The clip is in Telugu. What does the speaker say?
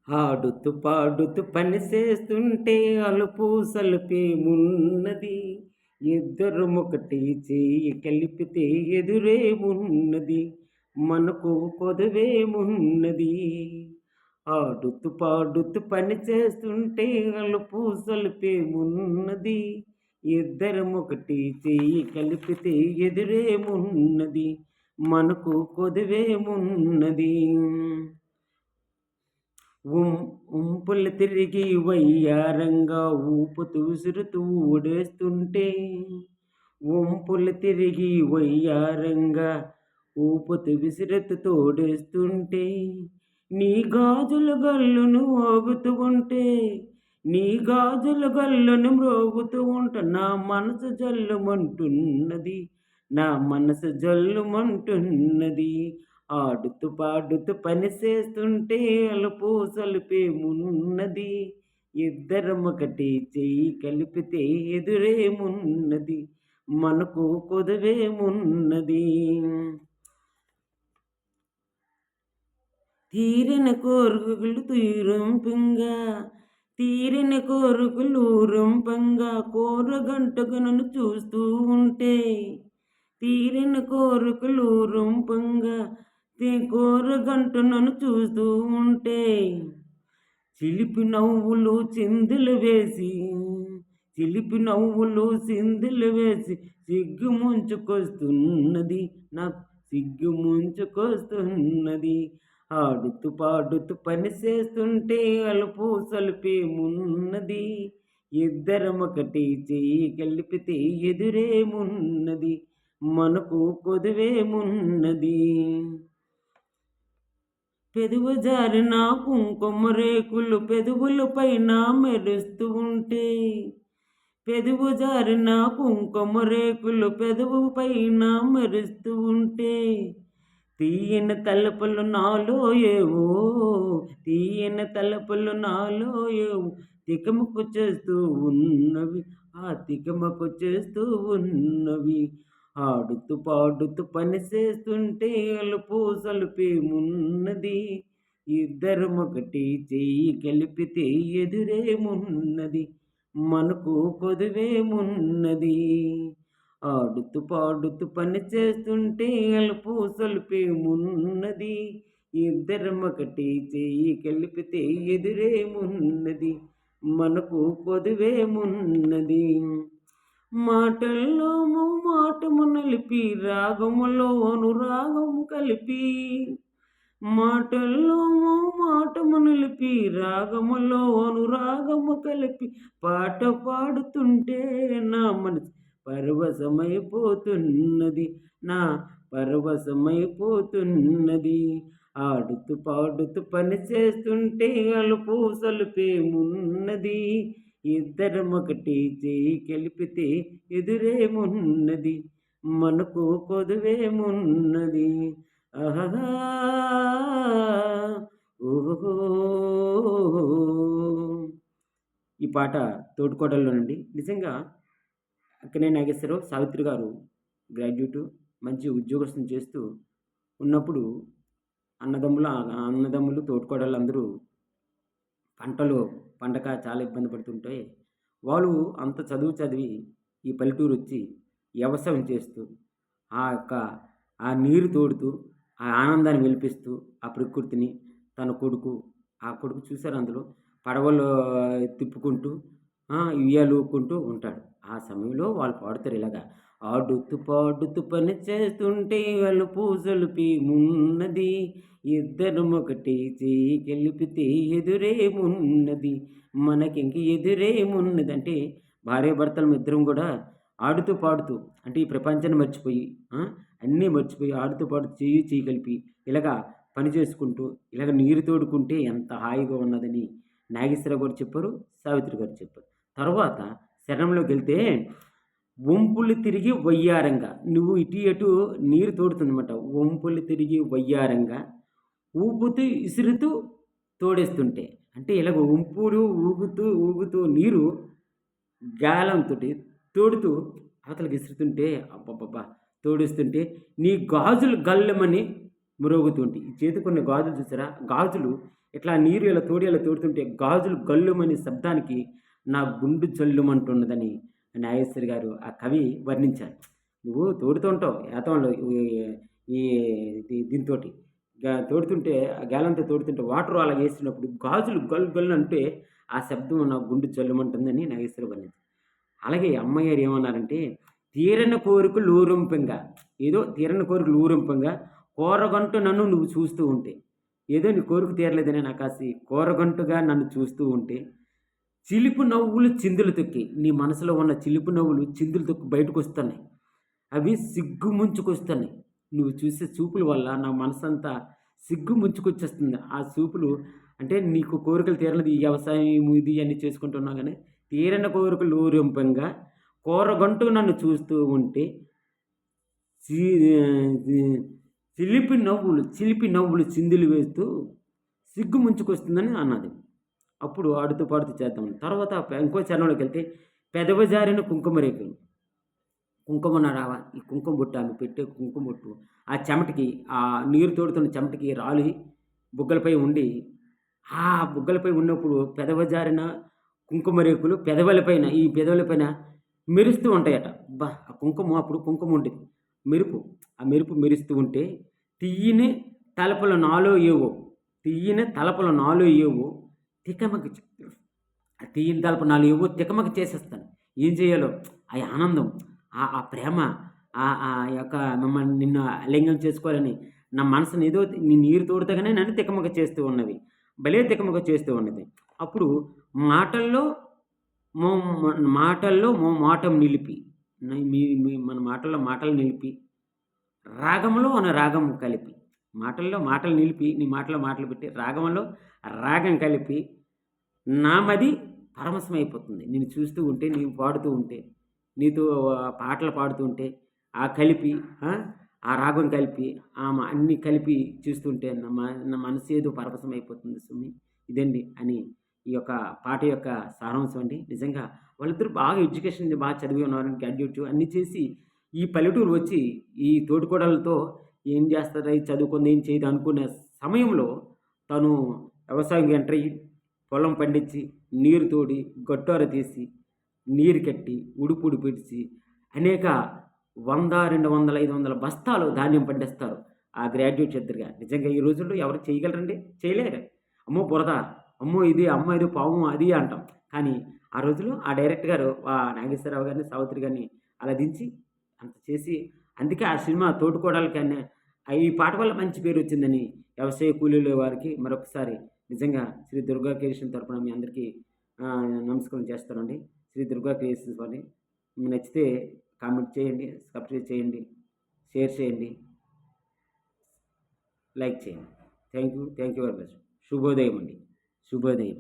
ఆడుతూ పాడుతూ పని చేస్తుంటే అలుపు సలుపేమున్నది. ఇద్దరమొకటి చెయ్యి కలిపితే ఎదురేమున్నది. మనకు కొదువేమున్నది. ఆడుతూ పాడుతూ పని చేస్తుంటే అలుపు సలుపేమున్నది. ఇద్దరమొకటి చెయ్యి కలిపితే ఎదురేమున్నది. మనకు కొదువేమున్నది. ఉంపులు తిరిగి వయ్యారంగా ఊపుతూ విసురుతూ ఊడేస్తుంటే, వంపులు తిరిగి వయ్యారంగా ఊపుతూ విసురుతూ తోడేస్తుంటే, నీ గాజుల గల్లును మోగుతూ ఉంటే, నీ గాజుల గల్లును మ్రోగుతూ ఉంటే నా మనసు జల్లుమంటున్నది, నా మనసు జల్లుమంటున్నది. ఆడుతూ పాడుతూ పని చేస్తుంటే అలుపు సలుపేమున్నది. ఇద్దరమొకటి చెయ్యి కలిపితే ఎదురేమున్నది. మనకు కొదువేమున్నది. తీరిన కోరికలు తీరంపంగా, తీరిన కోరికలు రంపంగా కోరగంటకు నన్ను చూస్తూ ఉంటే, తీరిన కోరికలు రంపంగా కోరగంట నన్ను చూస్తూ ఉంటే, చిలిపి నవ్వులు చిందులు వేసి, చిలిపి నవ్వులు చిందులు వేసి సిగ్గు ముంచుకొస్తున్నది, నాకు సిగ్గు ముంచుకొస్తున్నది. ఆడుతూ పాడుతూ పని చేస్తుంటే అలుపు సలుపేమున్నది. ఇద్దరమొకటి చెయ్యి కలిపితే ఎదురేమున్నది. మనకు కొదువేమున్నది. పెదవు జారిన కుంకుమ రేకులు పెదవుల పైన మెరుస్తూ ఉంటే, పెదవు జారిన కుంకుమ రేకులు పెదవు పైన మెరుస్తూ ఉంటే, తీయని తలుపులు నాలో ఏవో, తీయని తలుపులు నాలో ఏవో తికమకు చేస్తూ ఉన్నవి, ఆ తికమకు చేస్తూ ఉన్నవి. ఆడుతూ పాడుతూ పని చేస్తుంటే అలుపు సలుపేమున్నది. ఇద్దరమొకటి చెయ్యి కలిపితే ఎదురేమున్నది. మనకు కొదువేమున్నది. ఆడుతూ పాడుతూ పని చేస్తుంటే అలుపు సలుపేమున్నది. ఇద్దరమొకటి చెయ్యి కలిపితే ఎదురేమున్నది. మనకు కొదువేమున్నది. మాటల్లో మాటము నలిపి రాగములో అనురాగము కలిపి, మాటల్లో మాటము నిలిపి రాగములో అనురాగము కలిపి పాట పాడుతుంటే నా మనసు పరవశమైపోతున్నది, నా పరవశమైపోతున్నది. ఆడుతూ పాడుతూ పని చేస్తుంటే అలుపు సలుపేమున్నది. ఇద్దరమొకటి చెయ్యి కలిపితే ఎదురేమున్నది. మనకు కొదువేమున్నది. ఆహా ఓహో. ఈ పాట తోటికోడల్లో నుండి. నిజంగా అక్కినేని నాగేశ్వరరావు, సావిత్రి గారు గ్రాడ్యుయేటు, మంచి ఉద్యోగస్తుని చేస్తూ ఉన్నప్పుడు అన్నదమ్ములు తోటికోడళ్ళందరూ పండక చాలా ఇబ్బంది పడుతుంటే, వాళ్ళు అంత చదువు చదివి ఈ పల్లెటూరు వచ్చి వ్యవసాయం చేస్తూ ఆ యొక్క ఆ నీరు తోడుతూ ఆ ఆనందాన్ని వెలిపిస్తూ ఆ ప్రకృతిని తన కొడుకు ఆ కొడుకు చూసారు అందులో పడవలో తిప్పుకుంటూ ఉయ్యాలూపుకుంటూ ఉంటాడు. ఆ సమయంలో వాళ్ళు పాడుతారు ఇలాగా, ఆడుతూ పాడుతూ పని చేస్తుంటే అలుపు సలుపేమున్నది. ఇద్దరమొకటి చెయ్యి కలిపితే ఎదురేమున్నది. మనకింక ఎదురేమున్నది అంటే భార్యాభర్తలం ఇద్దరం కూడా ఆడుతూ పాడుతూ అంటే ఈ ప్రపంచాన్ని మర్చిపోయి అన్నీ మర్చిపోయి ఆడుతూ పాడుతూ చెయ్యి కలిపి ఇలాగా పని చేసుకుంటూ ఇలాగ నీరు తోడుకుంటే ఎంత హాయిగా ఉన్నదని నాగేశ్వరరావు గారు చెప్పారు, సావిత్రి గారు చెప్పారు. తర్వాత శరణంలోకి వెళ్తే, వంపులు తిరిగి వయ్యారంగా, నువ్వు ఇటు అటు నీరు తోడుతుందన్నమాట. వంపులు తిరిగి వయ్యారంగా ఊపుతూ ఇసురుతూ తోడేస్తుంటే, అంటే ఇలాగ వంపులు ఊగుతూ నీరు గాలంతో తోడుతూ అవతలకి ఇసురుతుంటే అబ్బబ్బబ్బా తోడిస్తుంటే నీ గాజులు గల్లమని మ్రోగుతుంటే, ఈ చేతికున్న గాజులు చూసారా, గాజులు ఇట్లా నీరు ఇలా తోడుతుంటే గాజులు గల్లుమనే శబ్దానికి నా గుండు జల్లుమంటున్నదని నాగేశ్వరి గారు ఆ కవి వర్ణించారు. నువ్వు తోడుతుంటావు ఏతంలో ఈ దీనితోటి తోడుతుంటే ఆ గేలంతో తోడుతుంటే వాటర్ అలా వేసినప్పుడు గాజులు గల్లు గల్లు అంటే ఆ శబ్దం నా గుండు జల్లుమంటుందని నాగేశ్వరి వర్ణించారు. అలాగే అమ్మయ్య గారు ఏమన్నారంటే, తీరని కోరికలు ఊరింపంగా, ఏదో తీరని కోరికలు ఊరింపంగా కోరగంటు నన్ను నువ్వు చూస్తూ ఉంటే, ఏదో నీ కోరిక తీరలేదని నాకాసి కోరగంటుగా నన్ను చూస్తూ ఉంటే, చిలిపి నవ్వులు చిందులు తొక్కి, నీ మనసులో ఉన్న చిలిపి నవ్వులు చిందులు తొక్కి బయటకొస్తున్నాయి. అవి సిగ్గు ముంచుకొస్తున్నాయి. నువ్వు చూసే చూపుల వల్ల నా మనసంతా సిగ్గు ముంచుకొచ్చేస్తుంది. ఆ చూపులు అంటే నీకు కోరికలు తీరలేదు, ఈ వ్యవసాయం ఇది అన్నీ చేసుకుంటున్నావు గానీ, తీరని కోరికలు ఊరింపంగా కోరగంటూ నన్ను చూస్తూ ఉంటే చి చిలిపి నవ్వులు చిందులు వేస్తూ సిగ్గు ముంచుకొస్తుందని అన్నది. అప్పుడు ఆడుతూ పాడుతూ చేద్దాం. తర్వాత ఇంకో చరణంలోకి వెళ్తే పెదవి జారిన కుంకుమ రేకులు. కుంకుమ రావా ఈ కుంకుమ బొట్టు ఆమె పెట్టే కుంకుమ బొట్టు ఆ చెమటకి ఆ నీరు తోడుతున్న చెమటకి రాలి బుగ్గలపై ఉండి ఆ బుగ్గలపై ఉన్నప్పుడు పెదవి జారిన కుంకుమ రేకులు ఈ పెదవులపైన మెరుస్తూ ఉంటాయట. అబ్బా! ఆ కుంకుమ అప్పుడు కుంకుమ ఉండేది. మెరుపు. ఆ మెరుపు మెరుస్తూ ఉంటే తియ్యని తలపుల నాలో ఏవో, తియ్యని తలపుల నాలో ఏవో తికమక ఆ తీయని తలపు నాలో ఏవో తికమక చేసేస్తాను. ఏం చేయాలో ఆ ఆనందం, ఆ ప్రేమ, ఆ యొక్క మిమ్మల్ని నిన్ను ఆలింగనం చేసుకోవాలని నా మనసుని ఏదో నీ నీరు తోడుతగానే నన్ను తికమక చేస్తూ ఉన్నవి. భలే తికమక చేస్తూ ఉన్నది. అప్పుడు మాటల్లో మో మాటల్లో మోమాటం నిలిపి మీ మీ మన మాటల్లో మాటలు నిలిపి రాగంలో మన రాగం కలిపి మాటల్లో మాటలు నిలిపి నీ మాటలో మాటలు పెట్టి రాగంలో రాగం కలిపి నామది పరమశమైపోతుంది. నిన్ను చూస్తూ ఉంటే, నీవు పాడుతూ ఉంటే, నీతో పాటలు పాడుతూ ఉంటే ఆ కలిపి ఆ రాగం కలిపి అన్నీ కలిపి చూస్తుంటే నా మనసు ఏదో పరవశమైపోతుంది సుమి. ఇదండి అని ఈ యొక్క పాట యొక్క సారాంశం అండి. నిజంగా వాళ్ళిద్దరూ బాగా ఎడ్యుకేషన్ బాగా చదివి ఉన్నారు. గ్రాడ్యుయేట్ అన్నీ చేసి ఈ పల్లెటూరు వచ్చి ఈ తోటికోడలతో ఏం చేస్తారు, చదువుకుంది ఏం చేయదు అనుకునే సమయంలో తను వ్యవసాయం ఎంటర్ అయ్యి పొలం పండించి నీరు తోడి గట్టోర తీసి నీరు కట్టి ఉడుపుడు పిడిచి అనేక 100, 200, 500 బస్తాలు ధాన్యం పండిస్తారు ఆ గ్రాడ్యుయేట్స్ ఇద్దరుగా. నిజంగా ఈ రోజుల్లో ఎవరు చేయగలరండి? చేయలేరు. అమ్మో బురద, అమ్మో ఇది, అమ్మ ఇది పాము అది అంటాం. కానీ ఆ రోజుల్లో ఆ డైరెక్టర్ గారు నాగేశ్వరరావు గారిని, సావిత్రి గారిని అలా దించి అంత చేసి అందుకే ఆ సినిమా తోటికోడలకి ఈ పాట వల్ల మంచి పేరు వచ్చిందని వ్యవసాయ కూలీల వారికి మరొకసారి నిజంగా శ్రీ దుర్గా క్రియేషన్ తరపున మీ అందరికీ నమస్కారం చేస్తానండి. శ్రీ దుర్గా క్రియేషన్స్ వారిని మీకు నచ్చితే కామెంట్ చేయండి, సబ్స్క్రైబ్ చేయండి, షేర్ చేయండి, లైక్ చేయండి. Thank you very much. శుభోదయం అండి. శుభోదయం.